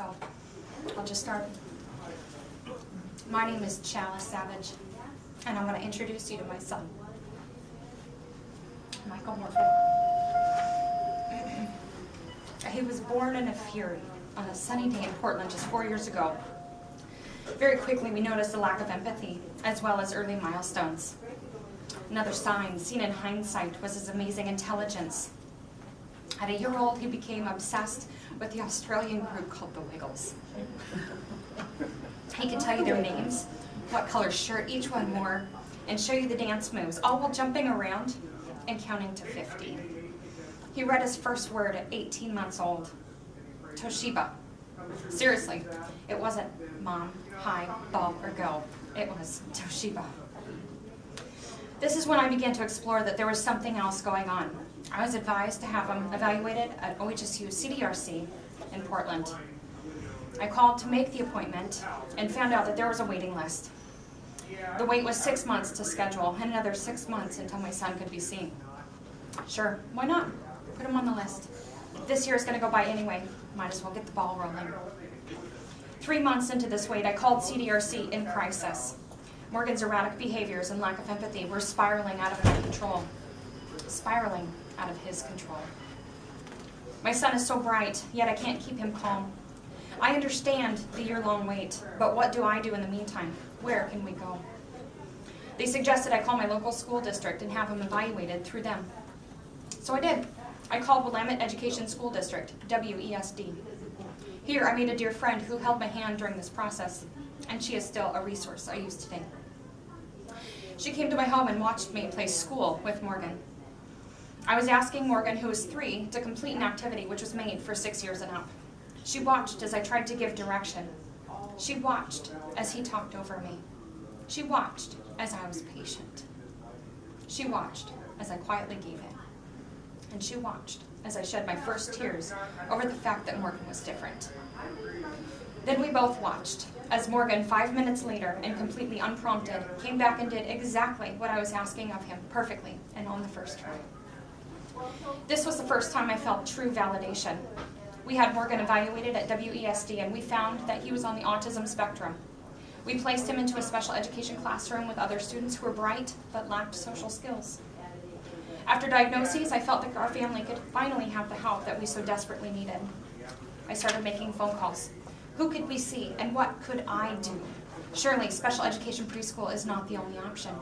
so I'll just start. My name is Chalice Savage, and I'm going to introduce you to my son, Michael Morgan. He was born in a fury on a sunny day in Portland just 4 years ago. Very quickly, we noticed a lack of empathy, as well as early milestones. Another sign, seen in hindsight, was his amazing intelligence. At a year old, he became obsessed with the Australian group called the Wiggles. He could tell you their names, what color shirt each one wore, and show you the dance moves, all while jumping around and counting to 50. He read his first word at 18 months old, Toshiba. Seriously, it wasn't mom, hi, ball, or go. It was Toshiba. This is when I began to explore that there was something else going on. I was advised to have him evaluated at OHSU CDRC in Portland. I called to make the appointment and found out that there was a waiting list. The wait was 6 months to schedule and another 6 months until my son could be seen. Sure, why not? Put him on the list. This year is going to go by anyway. Might as well get the ball rolling. 3 months into this wait, I called CDRC in crisis. Morgan's erratic behaviors and lack of empathy were spiraling out of my control. Spiraling out of his control. My son is so bright, yet I can't keep him calm. I understand the year-long wait, but what do I do in the meantime? Where can we go? They suggested I call my local school district and have him evaluated through them. So I did. I called Willamette Education School District, WESD. Here I made a dear friend who held my hand during this process, and she is still a resource I use today. She came to my home and watched me play school with Morgan. I was asking Morgan, who was 3, to complete an activity which was made for 6 years and up. She watched as I tried to give direction. She watched as he talked over me. She watched as I was patient. She watched as I quietly gave in. And she watched as I shed my first tears over the fact that Morgan was different. Then we both watched as Morgan, 5 minutes later and completely unprompted, came back and did exactly what I was asking of him perfectly and on the first try. This was the first time I felt true validation. We had Morgan evaluated at WESD and we found that he was on the autism spectrum. We placed him into a special education classroom with other students who were bright but lacked social skills. After diagnoses, I felt that our family could finally have the help that we so desperately needed. I started making phone calls. Who could we see and what could I do? Surely special education preschool is not the only option.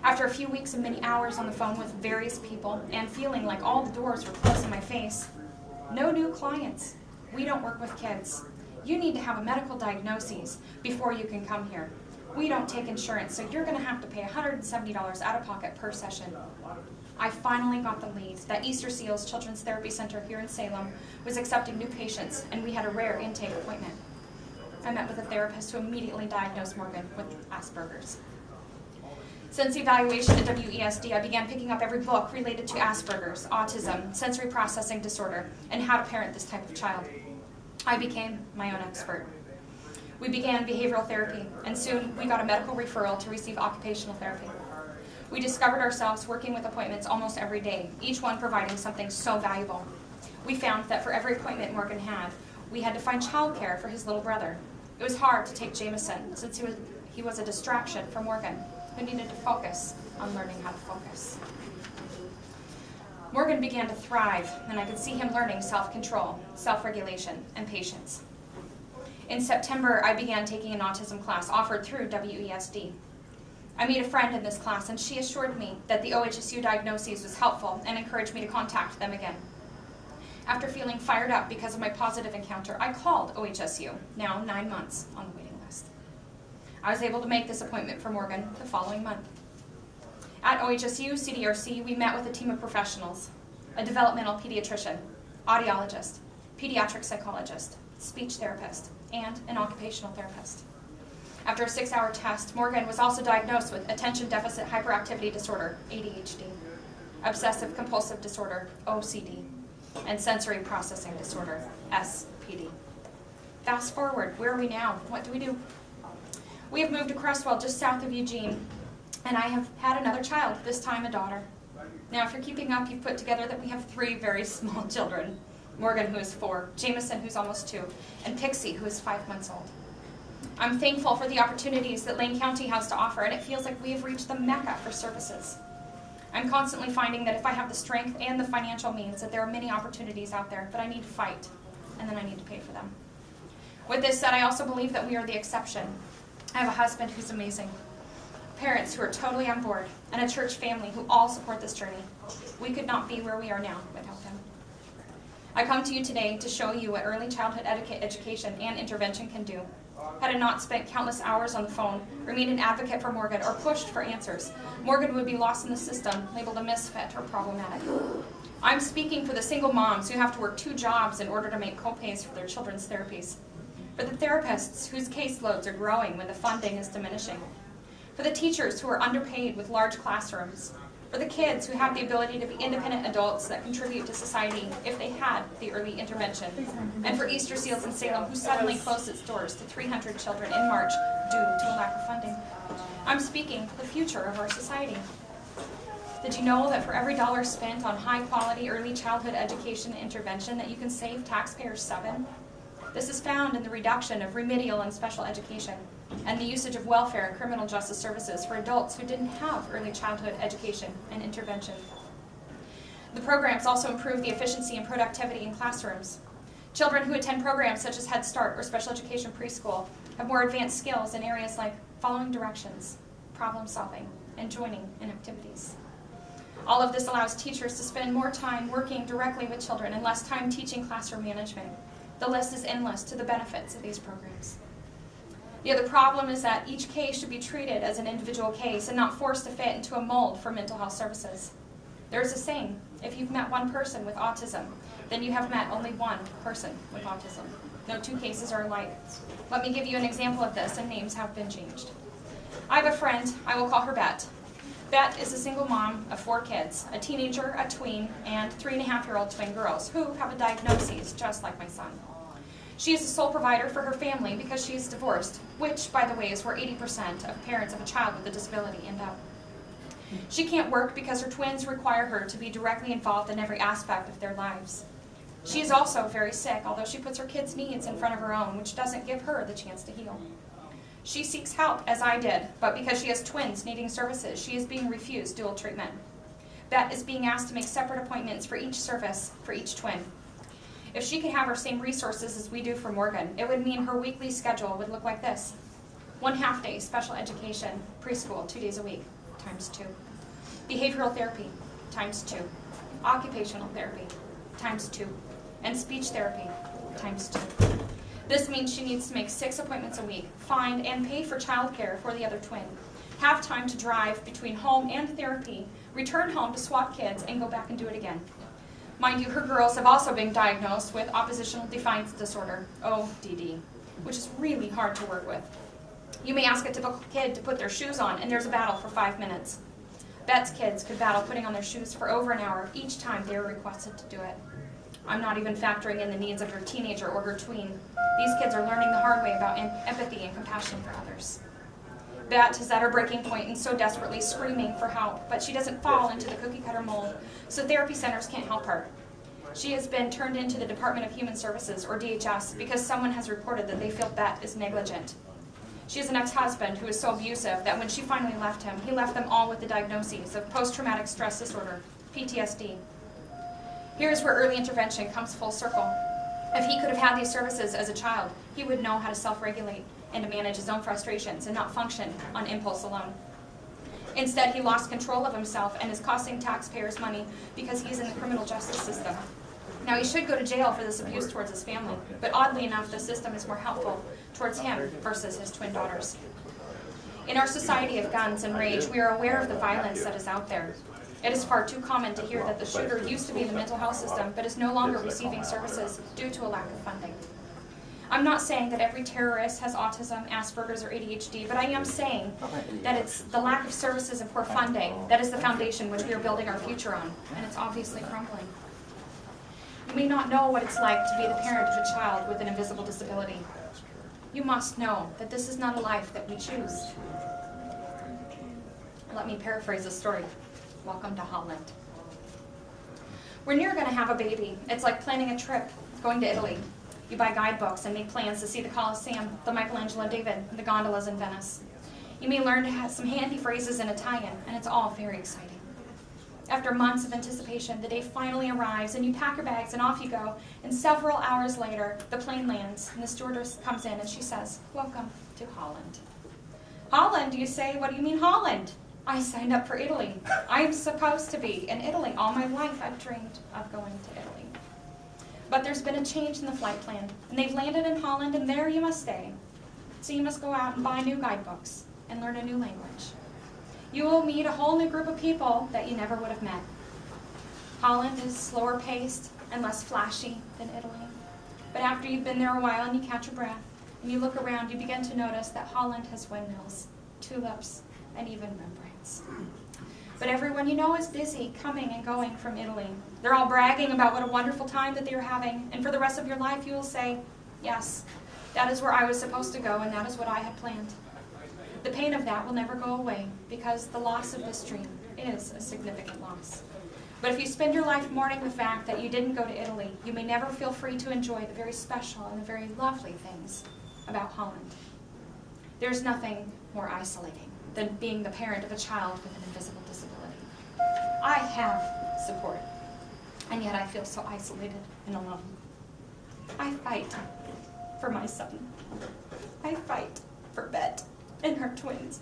After a few weeks and many hours on the phone with various people and feeling like all the doors were closed in my face, no new clients. We don't work with kids. You need to have a medical diagnosis before you can come here. We don't take insurance, so you're going to have to pay $170 out of pocket per session. I finally got the lead that Easter Seals Children's Therapy Center here in Salem was accepting new patients, and we had a rare intake appointment. I met with a therapist who immediately diagnosed Morgan with Asperger's. Since evaluation at WESD, I began picking up every book related to Asperger's, autism, sensory processing disorder, and how to parent this type of child. I became my own expert. We began behavioral therapy, and soon we got a medical referral to receive occupational therapy. We discovered ourselves working with appointments almost every day, each one providing something so valuable. We found that for every appointment Morgan had, we had to find childcare for his little brother. It was hard to take Jameson, since he was a distraction for Morgan, who needed to focus on learning how to focus. Morgan began to thrive, and I could see him learning self-control, self-regulation, and patience. In September, I began taking an autism class offered through WESD. I made a friend in this class, and she assured me that the OHSU diagnosis was helpful and encouraged me to contact them again. After feeling fired up because of my positive encounter, I called OHSU, now 9 months on the waiting list. I was able to make this appointment for Morgan the following month. At OHSU CDRC, we met with a team of professionals, a developmental pediatrician, audiologist, pediatric psychologist, speech therapist, and an occupational therapist. After a 6-hour test, Morgan was also diagnosed with attention deficit hyperactivity disorder, ADHD, obsessive compulsive disorder, OCD, and sensory processing disorder, SPD. Fast forward, where are we now? What do we do? We have moved to Crestwell, just south of Eugene, and I have had another child, this time a daughter. Now, if you're keeping up, you've put together that we have 3 very small children. Morgan, who is 4, Jameson, who's almost 2, and Pixie, who is 5 months old. I'm thankful for the opportunities that Lane County has to offer, and it feels like we have reached the mecca for services. I'm constantly finding that if I have the strength and the financial means, that there are many opportunities out there, but I need to fight, and then I need to pay for them. With this said, I also believe that we are the exception. I have a husband who's amazing, parents who are totally on board, and a church family who all support this journey. We could not be where we are now without them. I come to you today to show you what early childhood education and intervention can do. Had I not spent countless hours on the phone, remained an advocate for Morgan, or pushed for answers, Morgan would be lost in the system, labeled a misfit or problematic. I'm speaking for the single moms who have to work 2 jobs in order to make co-pays for their children's therapies. For the therapists whose caseloads are growing when the funding is diminishing. For the teachers who are underpaid with large classrooms. For the kids who have the ability to be independent adults that contribute to society if they had the early intervention. And for Easter Seals in Salem, who suddenly closed its doors to 300 children in March due to a lack of funding. I'm speaking for the future of our society. Did you know that for every $1 spent on high-quality early childhood education and intervention that you can save taxpayers 7? This is found in the reduction of remedial and special education, and the usage of welfare and criminal justice services for adults who didn't have early childhood education and intervention. The programs also improve the efficiency and productivity in classrooms. Children who attend programs such as Head Start or special education preschool have more advanced skills in areas like following directions, problem solving, and joining in activities. All of this allows teachers to spend more time working directly with children and less time teaching classroom management. The list is endless to the benefits of these programs. The other problem is that each case should be treated as an individual case and not forced to fit into a mold for mental health services. There's a saying, if you've met one person with autism, then you have met only one person with autism. No 2 cases are alike. Let me give you an example of this, and names have been changed. I have a friend, I will call her Bet. Bet is a single mom of 4 kids, a teenager, a tween, and 3.5-year-old twin girls who have a diagnosis just like my son. She is the sole provider for her family because she is divorced, which, by the way, is where 80% of parents of a child with a disability end up. She can't work because her twins require her to be directly involved in every aspect of their lives. She is also very sick, although she puts her kids' needs in front of her own, which doesn't give her the chance to heal. She seeks help, as I did, but because she has twins needing services, she is being refused dual treatment. Bet is being asked to make separate appointments for each service for each twin. If she could have her same resources as we do for Morgan, it would mean her weekly schedule would look like this. 1 half-day special education, preschool 2 days a week, times 2. Behavioral therapy, times 2. Occupational therapy, times 2. And speech therapy, times 2. This means she needs to make 6 appointments a week, find and pay for childcare for the other twin, have time to drive between home and therapy, return home to swap kids, and go back and do it again. Mind you, her girls have also been diagnosed with oppositional defiance disorder, ODD, which is really hard to work with. You may ask a typical kid to put their shoes on, and there's a battle for 5 minutes. Bet's kids could battle putting on their shoes for over an hour each time they were requested to do it. I'm not even factoring in the needs of her teenager or her tween. These kids are learning the hard way about empathy and compassion for others. Bet is at her breaking point and so desperately screaming for help, but she doesn't fall into the cookie-cutter mold, so therapy centers can't help her. She has been turned into the Department of Human Services, or DHS, because someone has reported that they feel Bet is negligent. She has an ex-husband who is so abusive that when she finally left him, he left them all with the diagnoses of post-traumatic stress disorder, PTSD. Here's where early intervention comes full circle. If he could have had these services as a child, he would know how to self-regulate and to manage his own frustrations and not function on impulse alone. Instead, he lost control of himself and is costing taxpayers money because he's in the criminal justice system. Now, he should go to jail for this abuse towards his family, but oddly enough, the system is more helpful towards him versus his twin daughters. In our society of guns and rage, we are aware of the violence that is out there. It is far too common to hear that the shooter used to be in the mental health system, but is no longer receiving services due to a lack of funding. I'm not saying that every terrorist has autism, Asperger's, or ADHD, but I am saying that it's the lack of services and poor funding that is the foundation which we are building our future on, and it's obviously crumbling. You may not know what it's like to be the parent of a child with an invisible disability. You must know that this is not a life that we choose. Let me paraphrase the story. Welcome to Holland. When you're going to have a baby, it's like planning a trip, going to Italy. You buy guidebooks and make plans to see the Colosseum, the Michelangelo David, and the gondolas in Venice. You may learn to have some handy phrases in Italian, and it's all very exciting. After months of anticipation, the day finally arrives, and you pack your bags and off you go. And several hours later, the plane lands, and the stewardess comes in and she says, "Welcome to Holland." Holland, you say? What do you mean Holland? I signed up for Italy. I am supposed to be in Italy. All my life I've dreamed of going to Italy. But there's been a change in the flight plan, and they've landed in Holland, and there you must stay. So you must go out and buy new guidebooks and learn a new language. You will meet a whole new group of people that you never would have met. Holland is slower paced and less flashy than Italy. But after you've been there a while and you catch your breath, and you look around, you begin to notice that Holland has windmills, tulips, and even Rembrandts. But everyone you know is busy coming and going from Italy. They're all bragging about what a wonderful time that they're having, and for the rest of your life you will say, "Yes, that is where I was supposed to go, and that is what I had planned." The pain of that will never go away, because the loss of this dream is a significant loss. But if you spend your life mourning the fact that you didn't go to Italy, you may never feel free to enjoy the very special and the very lovely things about Holland. There's nothing more isolating than being the parent of a child with an invisible disability. I have support, and yet I feel so isolated and alone. I fight for my son. I fight for Bet and her twins.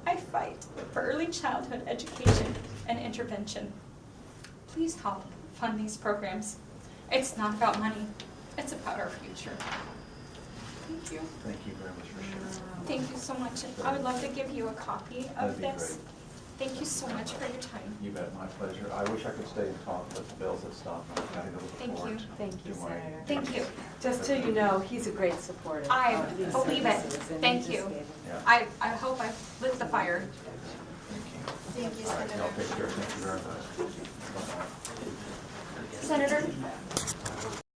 I fight for early childhood education and intervention. Please help fund these programs. It's not about money. It's about our future. Thank you. Thank you very much for sharing. Thank you so much. And I would love to give you a copy of That'd be this. great. Thank you so much for your time. You bet, my pleasure. I wish I could stay and talk, but the bills have stopped. I'm trying to look Thank forward you. Thank you, to my- Senator. Thank you. Just so you know, he's a great supporter. I of these believe it. services, and Thank he just you. gave it. Yeah. I hope I lit the fire. Thank you. Thank you, All right, Senator. I'll take care. Thank you very much. Bye-bye. Senator,